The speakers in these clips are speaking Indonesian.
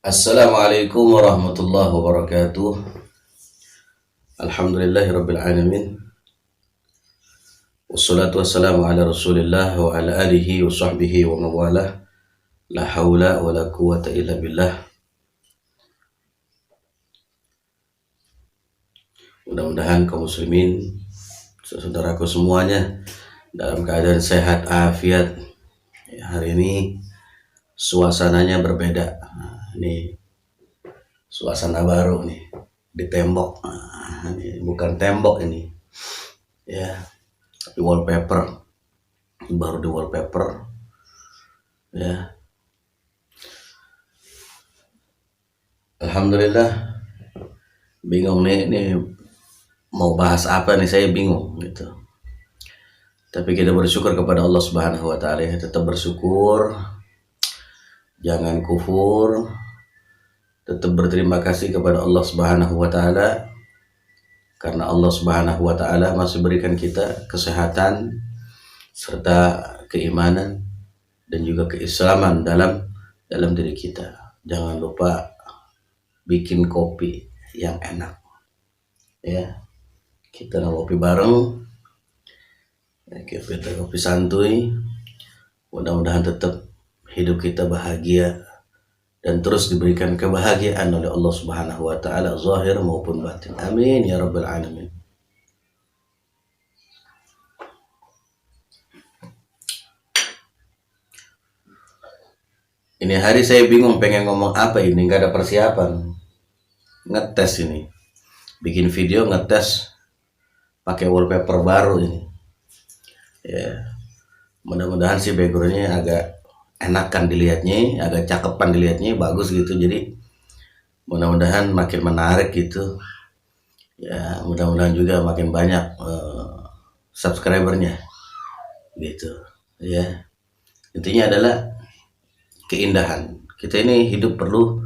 Assalamualaikum warahmatullahi wabarakatuh. Alhamdulillahirabbil alamin. Wassalatu wassalamu ala Rasulillah wa ala alihi wa sahbihi wa mawalah. La haula wa la quwata illa billah. Mudah-mudahan kaum muslimin, saudaraku semuanya dalam keadaan sehat afiat. Hari ini suasananya berbeda. Ini suasana baru nih di tembok. Ini bukan tembok ini, ya, tapi wallpaper. Baru di wallpaper, ya. Alhamdulillah. Bingung nih mau bahas apa nih, saya bingung gitu. Tapi kita bersyukur kepada Allah Subhanahu wa taala, ya. Tetap bersyukur, jangan kufur. Tetap berterima kasih kepada Allah Subhanahu wa taala, karena Allah Subhanahu wa taala masih berikan kita kesehatan serta keimanan dan juga keislaman dalam diri kita. Jangan lupa bikin kopi yang enak, ya. Kita ngopi bareng, ya, kita kopi santuy. Mudah-mudahan tetap hidup kita bahagia dan terus diberikan kebahagiaan oleh Allah Subhanahu wa taala, zahir maupun batin. Amin ya rabbal alamin. Ini hari saya bingung pengen ngomong apa ini, nggak ada persiapan. Ngetes ini, bikin video ngetes pakai wallpaper baru ini, ya. Mudah-mudahan sih backgroundnya agak enakan dilihatnya, agak cakepan dilihatnya, bagus gitu. Jadi mudah-mudahan makin menarik gitu, ya. Mudah-mudahan juga makin banyak subscribernya gitu, ya. Intinya adalah keindahan. Kita ini hidup perlu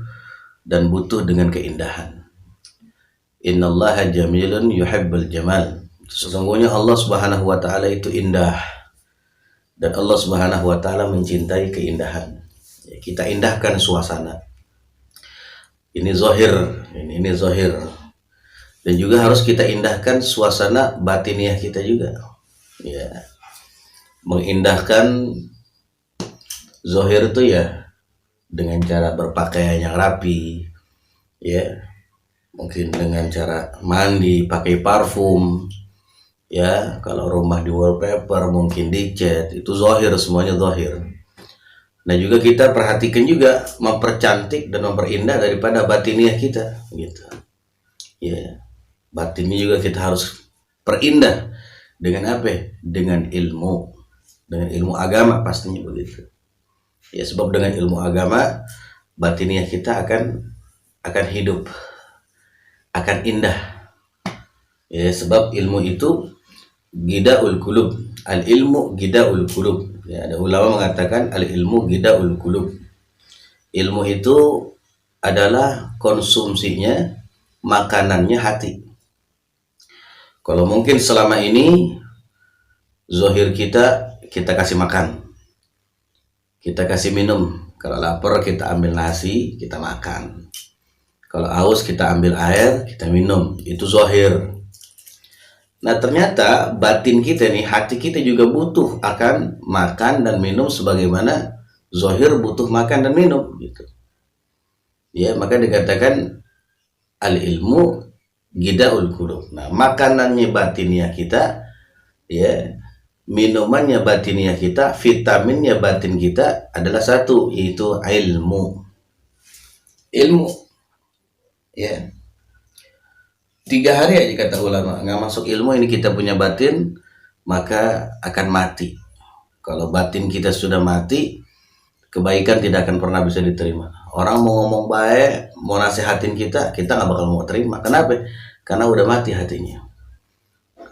dan butuh dengan keindahan. Innallaha jamilun yuhibbul jamal. Sesungguhnya Allah Subhanahu wa taala itu indah, dan Allah Subhanahu wa taala mencintai keindahan. Ya, kita indahkan suasana. Ini zahir, ini zahir. Dan juga harus kita indahkan suasana batiniah kita juga. Ya. Mengindahkan zahir itu ya dengan cara berpakaian yang rapi, ya. Mungkin dengan cara mandi, pakai parfum, ya. Kalau rumah di wallpaper, mungkin dicat, itu zahir, semuanya zahir. Nah juga kita perhatikan juga mempercantik dan memperindah daripada batiniah kita, gitu, ya. Batinnya juga kita harus perindah dengan apa? Dengan ilmu agama, pastinya begitu, ya. Sebab dengan ilmu agama batiniah kita akan hidup, akan indah, ya. Sebab ilmu itu gidaul qulub, al ilmu gidaul qulub, ya. Ada ulama mengatakan al ilmu gidaul qulub. Ilmu itu adalah konsumsinya, makanannya hati. Kalau mungkin selama ini zahir kita kasih makan, kita kasih minum. Kalau lapar kita ambil nasi, kita makan. Kalau haus kita ambil air, kita minum. Itu zahir. Nah ternyata batin kita nih, hati kita juga butuh akan makan dan minum sebagaimana zahir butuh makan dan minum, gitu, ya. Maka dikatakan al ilmu gidaul qulub. Nah makanannya batiniah kita, ya, minumannya batiniah kita, vitaminnya batin kita adalah satu, yaitu ilmu, ya. 3 hari aja kata ulama nggak masuk ilmu ini kita punya batin, maka akan mati. Kalau batin kita sudah mati, kebaikan tidak akan pernah bisa diterima. Orang mau ngomong baik, mau nasihatin kita nggak bakal mau terima. Kenapa? Karena udah mati hatinya.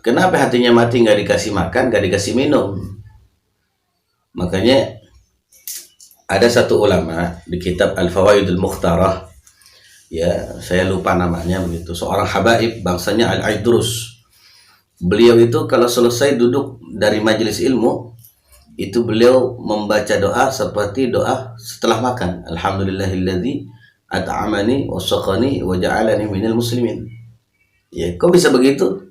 Kenapa hatinya mati? Nggak dikasih makan, nggak dikasih minum. Makanya ada satu ulama di kitab Al-Fawaidul Mukhtarah, ya, saya lupa namanya begitu, seorang habaib bangsanya Al-Aidrus. Beliau itu kalau selesai duduk dari majelis ilmu, itu beliau membaca doa seperti doa setelah makan. Alhamdulillahilladzi at'amani wa saqani wa ja'alani minal muslimin. Ya, kok bisa begitu?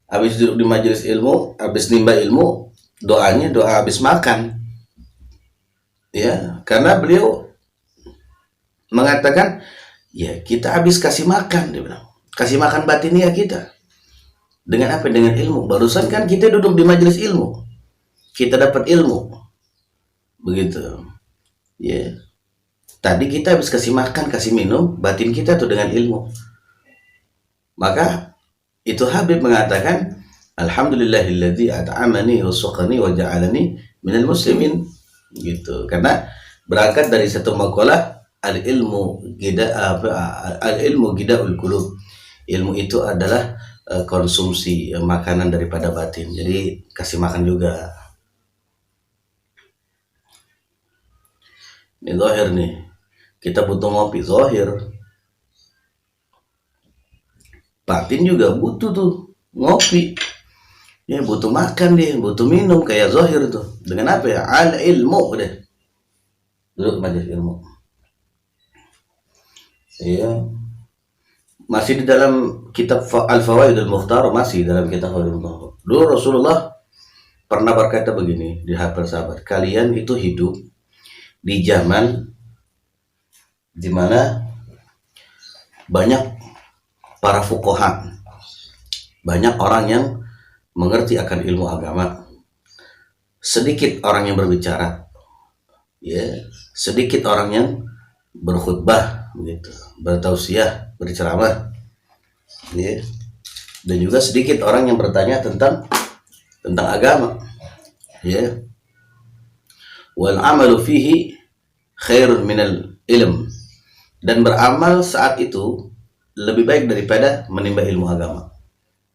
Habis duduk di majelis ilmu, habis nimba ilmu, doanya doa habis makan. Ya, karena beliau mengatakan, ya kita habis kasih makan, dia bilang. Kasih makan batinia kita. Dengan apa? Dengan ilmu. Barusan kan kita duduk di majelis ilmu. Kita dapat ilmu. Begitu. Ya. Tadi kita habis kasih makan, kasih minum batin kita tuh dengan ilmu. Maka itu Habib mengatakan, alhamdulillahilladzi at'amani wa saqani wa ja'alani minal muslimin. Gitu. Karena berangkat dari satu maqalah, al-ilmu gidaul qulub. Ilmu itu adalah konsumsi makanan daripada batin. Jadi kasih makan juga. Ini zahir nih. Kita butuh ngopi zahir. Batin juga butuh tuh ngopi. Ya butuh makan dia, butuh minum kayak zahir tuh. Dengan apa ya? Al ilmu deh. Duduk majelis ilmu. Iya. Masih di dalam kitab Al-Fawaidul Mukhtar, masih dalam kitab Al-Fawaidul Mukhtar. Dulu Rasulullah pernah berkata begini di hadapan sahabat, kalian itu hidup di zaman di mana banyak para fuqaha, banyak orang yang mengerti akan ilmu agama, sedikit orang yang berbicara, ya, sedikit orang yang berkhutbah, begitu, bertausiah, berceramah, ya, dan juga sedikit orang yang bertanya tentang agama, ya. Wal amalu fihi khairun minal ilm, dan beramal saat itu lebih baik daripada menimba ilmu agama,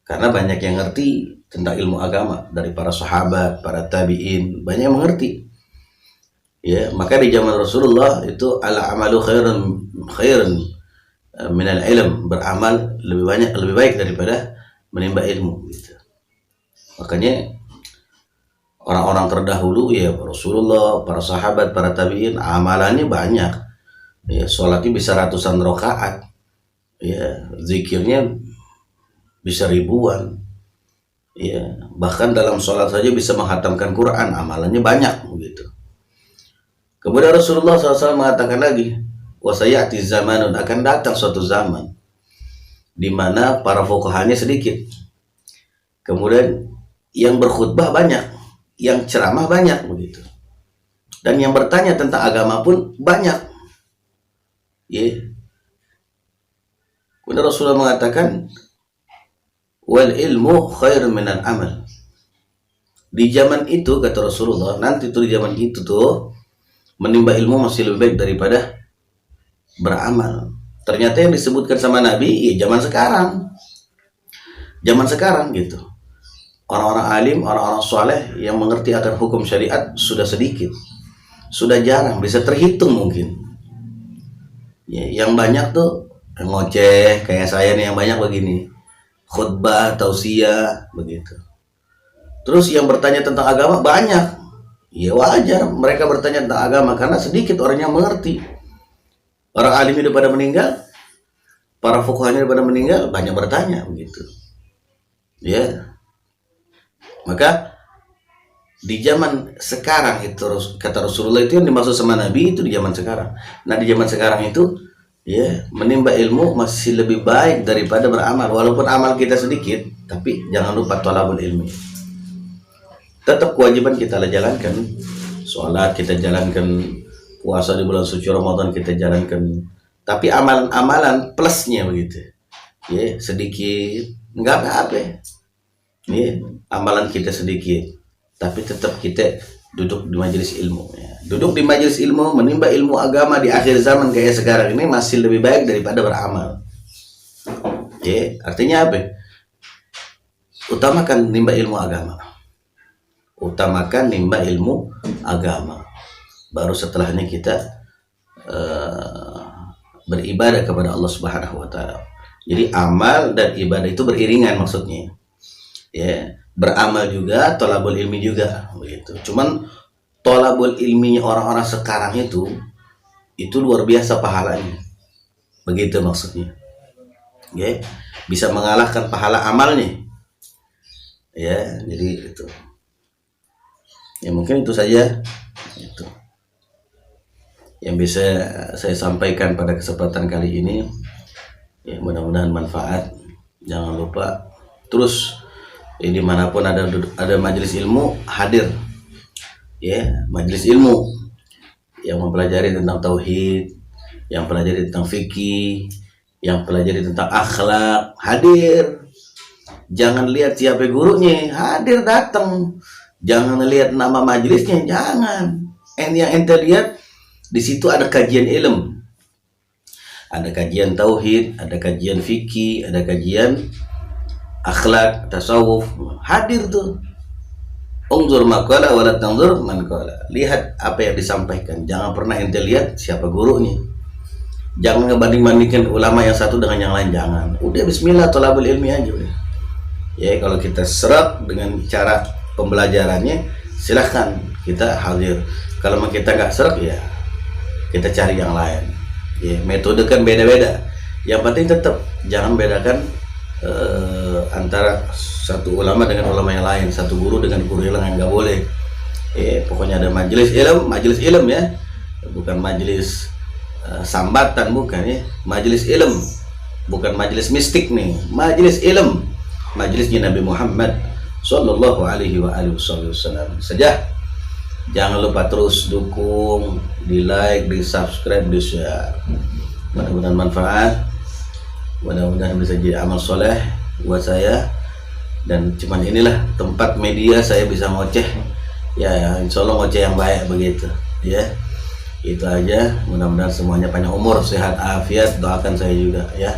karena banyak yang ngerti tentang ilmu agama dari para sahabat, para tabi'in, banyak yang mengerti. Ya, maka di zaman Rasulullah itu al amalu khairun minal ilm, beramal lebih baik daripada menimba ilmu, gitu. Makanya orang-orang terdahulu, ya Rasulullah, para sahabat, para tabi'in, amalannya banyak. Ya, sholatnya bisa ratusan rakaat. Ya, zikirnya bisa ribuan. Ya, bahkan dalam sholat saja bisa menghatamkan Quran, amalannya banyak, begitu. Kemudian Rasulullah SAW mengatakan lagi, wasayati zamanun, akan datang suatu zaman di mana para fuqahanya sedikit, kemudian yang berkhutbah banyak, yang ceramah banyak, begitu, dan yang bertanya tentang agama pun banyak. Ya. Kemudian Rasulullah mengatakan, wal ilmu khairun minal amal. Di zaman itu, kata Rasulullah, nanti tuh di zaman itu tuh menimba ilmu masih lebih baik daripada beramal. Ternyata yang disebutkan sama Nabi, ya zaman sekarang gitu. Orang-orang alim, orang-orang soleh yang mengerti akan hukum syariat sudah sedikit, sudah jarang, bisa terhitung mungkin. Ya, yang banyak tuh ngoceh kayak saya nih, yang banyak begini, khutbah, tausiah, begitu. Terus yang bertanya tentang agama banyak. Ya wajar mereka bertanya tentang agama karena sedikit orang yang mengerti. Orang alim itu pada meninggal, para fuqahanya pada meninggal, banyak bertanya, begitu. Ya. Maka di zaman sekarang itu, kata Rasulullah, itu yang dimaksud sama Nabi itu di zaman sekarang. Nah di zaman sekarang itu, ya, menimba ilmu masih lebih baik daripada beramal. Walaupun amal kita sedikit, tapi jangan lupa thalabul ilmi. Tetap kewajiban kita jalankan, sholat kita jalankan, puasa di bulan suci Ramadan kita jalankan, tapi amalan-amalan plusnya, begitu, ya, sedikit, nggak apa-apa. Ya, amalan kita sedikit, tapi tetap kita duduk di majelis ilmu, ya. Duduk di majelis ilmu, menimba ilmu agama di akhir zaman kayak sekarang ini masih lebih baik daripada beramal. Ya, artinya apa? Utamakan nimba ilmu agama. Utamakan nimba ilmu agama. Baru setelahnya kita beribadah kepada Allah Subhanahu wa taala. Jadi amal dan ibadah itu beriringan maksudnya. Ya, beramal juga, thalabul ilmi juga, begitu. Cuman thalabul ilminya orang-orang sekarang itu luar biasa pahalanya. begitu maksudnya. Oke, bisa mengalahkan pahala amalnya. Ya, jadi itu. Ya mungkin itu saja itu yang bisa saya sampaikan pada kesempatan kali ini. Ya, mudah-mudahan manfaat. Jangan lupa terus dimanapun ada majelis ilmu, hadir. Ya, majelis ilmu yang mempelajari tentang tauhid, yang pelajari tentang fikih, yang pelajari tentang akhlak, hadir. Jangan lihat siapa gurunya, hadir datang. Jangan lihat nama majelisnya, jangan. Yang ente lihat di situ ada kajian ilmu, ada kajian tauhid, ada kajian fikih, ada kajian akhlak, tasawuf. Hadir tuh. Unzur maqala wala tanzur man qala. Lihat apa yang disampaikan. Jangan pernah ente lihat siapa gurunya. Jangan ngebanding-bandingkan ulama yang satu dengan yang lain, jangan. Udah bismillah thalabul ilmi aja udah. Ya, kalau kita serak dengan cara pembelajarannya, silahkan kita hadir. Kalau kita nggak serak, ya kita cari yang lain. Ya, metode kan beda-beda. Yang penting tetap jangan bedakan antara satu ulama dengan ulama yang lain, satu guru dengan guru yang lain, nggak boleh. Pokoknya ada majelis ilm ya, bukan majelis sambatan, bukan ya, majelis ilm, bukan majelis mistik nih, majelis ilm, majelisnya Nabi Muhammad Sallallahu Alaihi Wasallam saja. Jangan lupa terus dukung, di like, di subscribe, di share. Mudah-mudahan manfaat, mudah-mudahan bisa jadi amal soleh buat saya. Dan cuman inilah tempat media saya bisa ngoceh ya, insya Allah ngoceh yang baik begitu ya. Itu aja, mudah-mudahan semuanya panjang umur, sehat, afiat, doakan saya juga ya.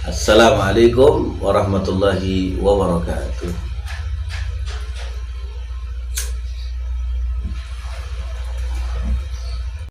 Assalamualaikum warahmatullahi wabarakatuh.